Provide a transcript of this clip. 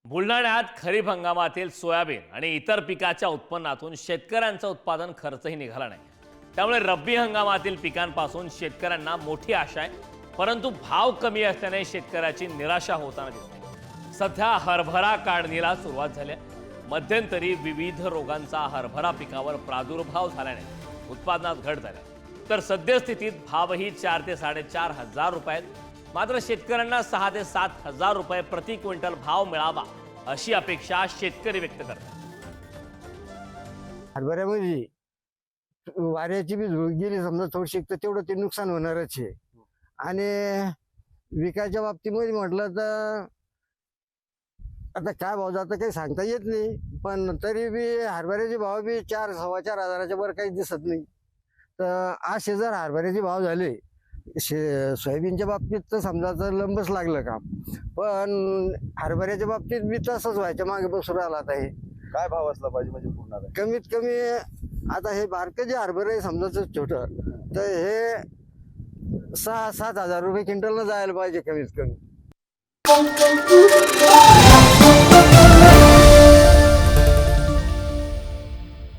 बुलढाण्यात खरीप हंगामातील सोयाबीन आणि इतर पिकाच्या उत्पन्नातून शेतकऱ्यांचं उत्पादन खर्चही निघाला नाही। त्यामुळे रब्बी हंगामातील पिकांपासून शेतकऱ्यांना मोठी आशा आहे, परंतु भाव कमी असल्याने शेतकऱ्याची निराशा होताना दिसते। सध्या हरभरा काढणीला सुरुवात झाली आहे। मध्यंतरी विविध रोगांचा हरभरा पिकावर प्रादुर्भाव झाल्याने उत्पादनात घट झाली, तर सद्यस्थितीत भावही 4 ते 4.5 हजार रुपये आहेत। मात्र शेतकऱ्यांना 6 ते 7 हजार रुपये प्रति क्विंटल भाव मिळावा अशी अपेक्षा शेतकरी व्यक्त करतात। हरभऱ्यामध्ये वाऱ्याची बी झुळ गेली समजा थोडीशी तर तेवढं ते नुकसान होणारच आहे। आणि विकायच्या बाबतीमध्ये म्हटलं तर आता काय भाव जातं काही सांगता येत नाही, पण तरी बी हरभऱ्याचे भाव बी 4 4.25 हजाराच्या वर काही दिसत नाही। तर असे जर हरभऱ्याचे भाव झाले, सोयाबीनच्या बाबतीत तर समजा तर लंबच लागलं काम, पण हरभऱ्याच्या बाबतीत बी तसंच व्हायच्या मागे बसून राहिला। आता हे काय भाव असला पाहिजे म्हणजे पूर्ण कमीत कमी आता हे बारकं जे हरभरा आहे समजायचं छोटं, तर हे 6-7 हजार रुपये क्विंटलनं जायला पाहिजे कमीत कमी।